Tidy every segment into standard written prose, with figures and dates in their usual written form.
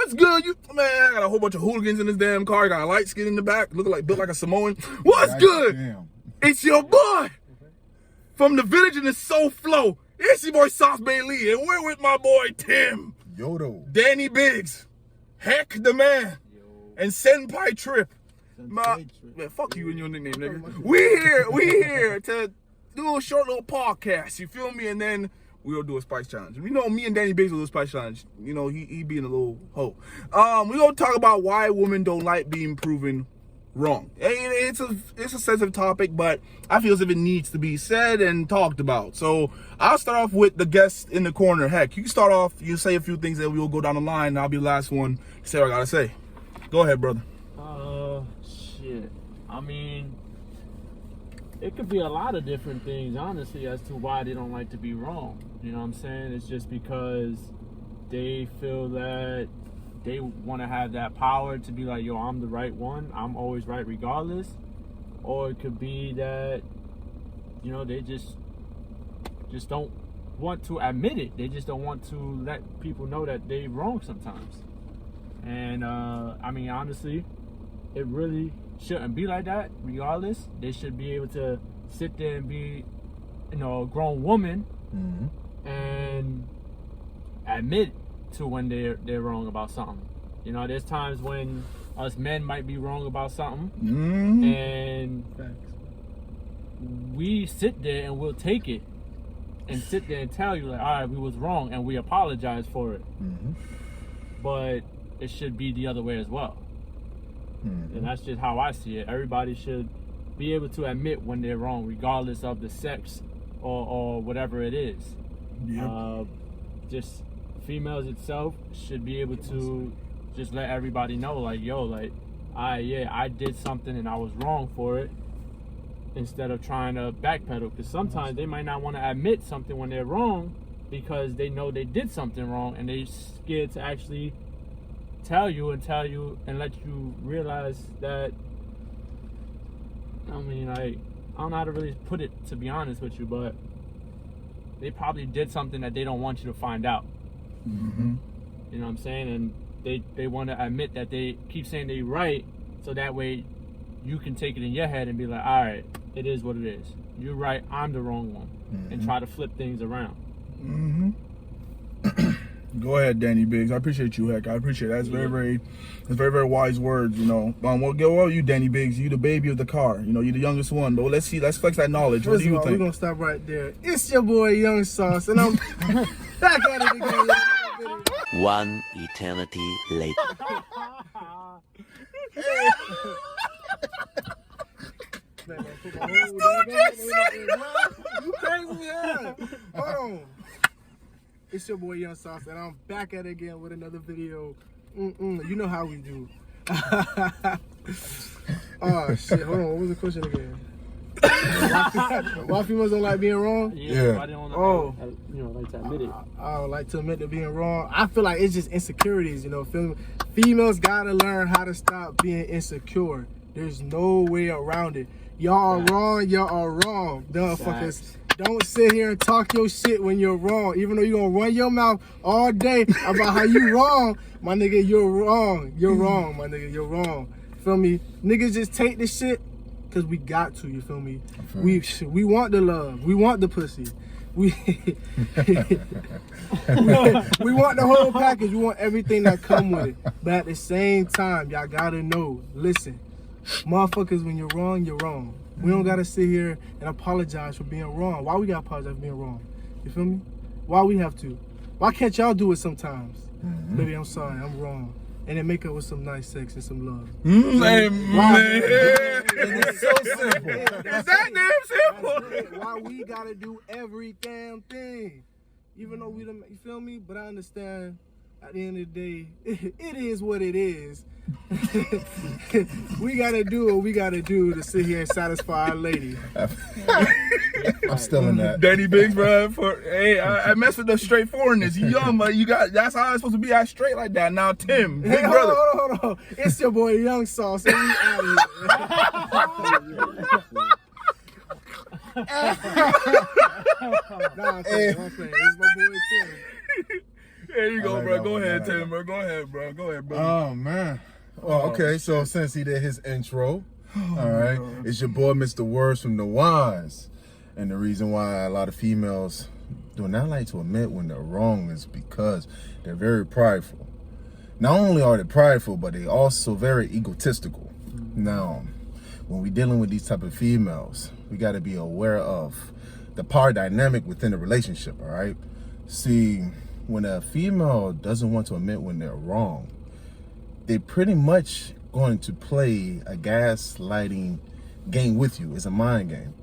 what's good? You man, I got a whole bunch of hooligans in this damn car. I got a light skin in the back, built like a Samoan. What's good? Damn. It's your boy from the village in the Soul Flow. It's your boy Sauce Bailey, and we're with my boy Tim. Yodo. Danny Biggs. Heck the man. And Senpai Trip. Man, fuck you and your nickname, nigga. We here to do a short little podcast, you feel me? And then we'll do a spice challenge. You know, me and Danny Biggs will do a spice challenge. You know, he being a little hoe. We're gonna talk about why women don't like being proven wrong. It's a sensitive topic, but I feel as if it needs to be said and talked about. So I'll start off with the guest in the corner. Heck, you can start off, you say a few things that we'll go down the line, and I'll be the last one to say what I gotta say. Go ahead, brother. Shit. I mean, it could be a lot of different things, honestly, as to why they don't like to be wrong. You know what I'm saying? It's just because they feel that they want to have that power to be like, yo, I'm the right one. I'm always right regardless. Or it could be that, you know, they just don't want to admit it. They just don't want to let people know that they're wrong sometimes. And, I mean, honestly, it really shouldn't be like that, regardless. They should be able to sit there and be, you know, a grown woman and admit to when they're wrong about something. You know, there's times when us men might be wrong about something, and we sit there and we'll take it and sit there and tell you, like, all right, we was wrong, and we apologize for it. But it should be the other way as well. And that's just how I see it. Everybody should be able to admit when they're wrong, regardless of the sex or whatever it is. Yep. Just females itself should be able to just let everybody know, like, yo, like, I did something and I was wrong for it, instead of trying to backpedal. Because sometimes they might not want to admit something when they're wrong because they know they did something wrong, and they're scared to actually tell you and let you realize that, I mean, like, I don't know how to really put it, to be honest with you, but they probably did something that they don't want you to find out. You know what I'm saying? And they want to admit that they keep saying they're right, so that way you can take it in your head and be like, all right, it is what it is. You're right, I'm the wrong one. And try to flip things around. Go ahead, Danny Biggs. I appreciate you, heck. I appreciate it. That's very very wise words, you know. Well, you, Danny Biggs, you the baby of the car. You know, you're the youngest one, though. Let's flex that knowledge. What do you think? We're gonna stop right there. It's your boy Young Sauce, and I'm back at it again. One eternity later. You crazy, yeah. Hold on. It's your boy Young Sauce, and I'm back at it again with another video. You know how we do. Oh shit! Hold on. What was the question again? Why females don't like being wrong? Yeah. Why they don't like to admit it? I don't like to admit to being wrong. I feel like it's just insecurities. You know, females gotta learn how to stop being insecure. There's no way around it. Y'all are wrong. Y'all are wrong, motherfuckers. Don't sit here and talk your shit when you're wrong. Even though you're gonna run your mouth all day about how you wrong, my nigga, you're wrong. You're wrong, my nigga, you're wrong. Feel me? Niggas just take this shit because we got to, you feel me? We want the love. We want the pussy. We want the whole package. We want everything that come with it. But at the same time, y'all gotta know, listen, motherfuckers, when you're wrong, you're wrong. We don't gotta sit here and apologize for being wrong. Why we gotta apologize for being wrong? You feel me? Why we have to? Why can't y'all do it sometimes? Baby, I'm sorry, I'm wrong. And then make up with some nice sex and some love. Man. It's so simple. It's that damn simple. Why we gotta do every damn thing? Even though we don't, you feel me? But I understand at the end of the day, it is what it is. We gotta do what we gotta do to sit here and satisfy our lady. I'm still in that. Danny Biggs, bro. I mess with the straightforwardness. You young, but that's how it's supposed to be. I straight like that. Now, Tim, big brother. Hold on. It's your boy Young Sauce, and we out here. Nah, I'm playing. It's my boy Tim. There you go, like bro. that Go one. ahead, I like Tim, bro. Go ahead, bro. Go ahead, bro. Oh man. Well, okay. So since he did his intro, all right, it's your boy, Mr. Words from the Wise, and the reason why a lot of females do not like to admit when they're wrong is because they're very prideful. Not only are they prideful, but they also very egotistical. Now, when we're dealing with these type of females, we got to be aware of the power dynamic within the relationship. All right. See, when a female doesn't want to admit when they're wrong, they pretty much going to play a gaslighting game with you. It's a mind game.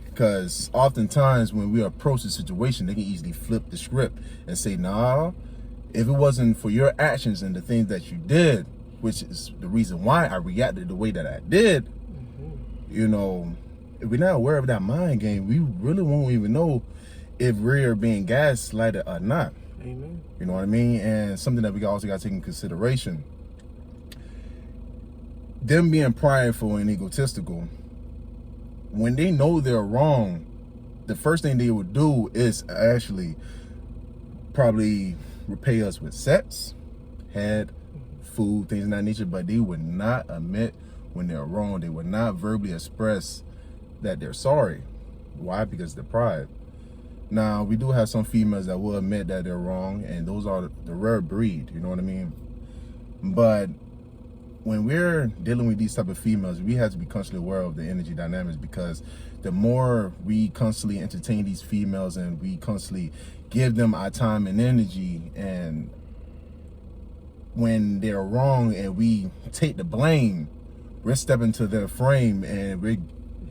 Because oftentimes when we approach the situation, they can easily flip the script and say, nah, if it wasn't for your actions and the things that you did, which is the reason why I reacted the way that I did, you know, if we're not aware of that mind game, we really won't even know if we're being gaslighted or not. Amen. You know what I mean? And something that we also got to take in consideration, them being prideful and egotistical, when they know they're wrong, the first thing they would do is actually probably repay us with sex, head, food, things of that nature, but they would not admit when they're wrong. They would not verbally express that they're sorry. Why? Because they're pride. Now, we do have some females that will admit that they're wrong, and those are the rare breed, you know what I mean? But when we're dealing with these type of females, we have to be constantly aware of the energy dynamics, because the more we constantly entertain these females and we constantly give them our time and energy, and when they're wrong and we take the blame, we're stepping to their frame and we're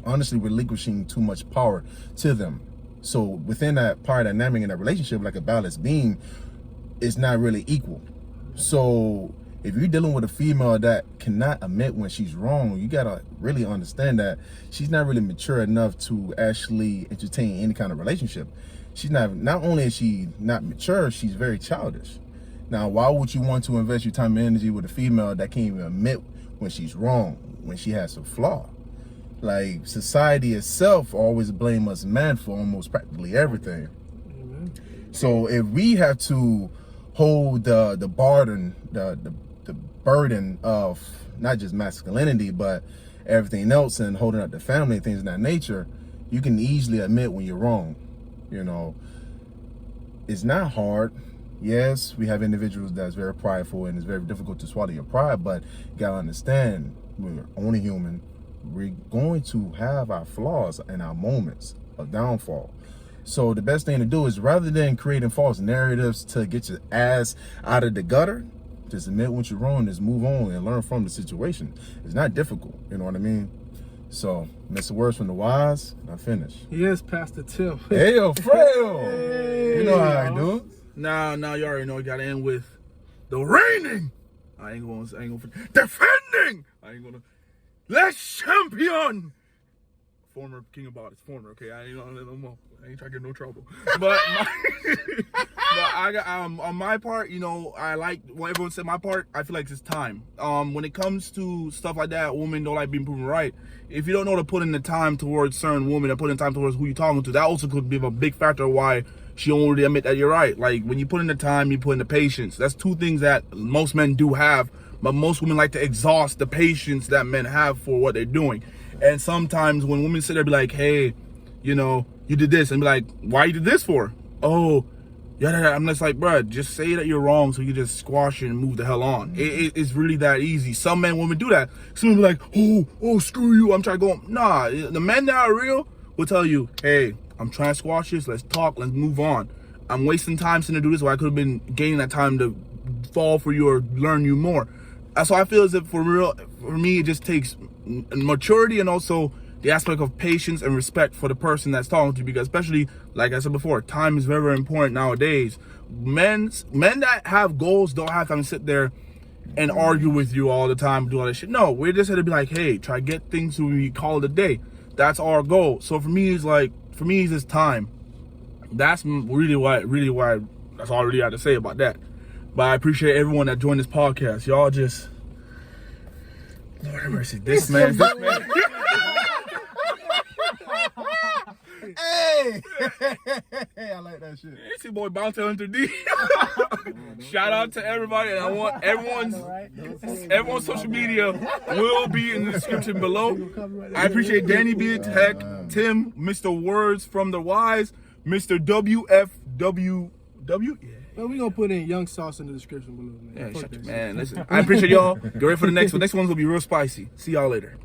honestly relinquishing too much power to them. So within that power dynamic in that relationship, like a balanced beam, it's not really equal. So if you're dealing with a female that cannot admit when she's wrong, you gotta really understand that she's not really mature enough to actually entertain any kind of relationship. She's not only is she not mature, she's very childish. Now, why would you want to invest your time and energy with a female that can't even admit when she's wrong, when she has a flaw? Like, society itself always blame us men for almost practically everything. Amen. So if we have to hold the burden of not just masculinity, but everything else, and holding up the family, things of that nature, you can easily admit when you're wrong. You know, it's not hard. Yes, we have individuals that's very prideful and it's very difficult to swallow your pride, but you gotta understand, we're only human. We're going to have our flaws and our moments of downfall. So the best thing to do is, rather than creating false narratives to get your ass out of the gutter, just admit when you're wrong, just move on and learn from the situation. It's not difficult, you know what I mean? So, Mr. Words from the Wise, I finished. Yes, Pastor Tim. Hey, yo, Fredo! Hey, you know how I do. Now you already know you gotta end with the reigning. I ain't gonna defending. I ain't gonna. Let's champion. Former king about his former. Okay, I ain't on no more. I ain't trying to get no trouble. But I got on my part, you know, I like what everyone said. My part, I feel like it's time. When it comes to stuff like that, women don't like being proven right. If you don't know to put in the time towards certain women, or put in time towards who you're talking to, that also could be a big factor why she don't really admit that you're right. Like, when you put in the time, you put in the patience. That's two things that most men do have, but most women like to exhaust the patience that men have for what they're doing. And sometimes when women sit there and be like, hey, you know, you did this, and be like, why you did this for? Oh, yeah. I'm just like, bruh, just say that you're wrong so you just squash it and move the hell on. It's really that easy. Some men, women do that. Some women be like, oh, screw you, I'm trying to go. Nah, the men that are real will tell you, hey, I'm trying to squash this, let's talk, let's move on. I'm wasting time to do this, where I could have been gaining that time to fall for you or learn you more. So I feel as if for me, it just takes maturity, and also the aspect of patience and respect for the person that's talking to you, because especially, like I said before, time is very, very important nowadays. Men that have goals don't have time to sit there and argue with you all the time, do all that shit. No, we're just here to be like, hey, try to get things to we call it a day. That's our goal. So for me, it's just time. That's really why that's all I really had to say about that. But I appreciate everyone that joined this podcast. Y'all just, Lord have mercy, this man. Hey, Hey, I like that shit. It's your boy Bounty Hunter D. Shout out to everybody, and I want everyone's social media will be in the description below. I appreciate Danny B, Tech, Tim, Mr. Words from the Wise, Mr. WFWW. Well, we gonna put in Young Sauce in the description below, man. Yeah, shut your man. Listen, I appreciate y'all. Get ready for the next one. Next one's gonna be real spicy. See y'all later.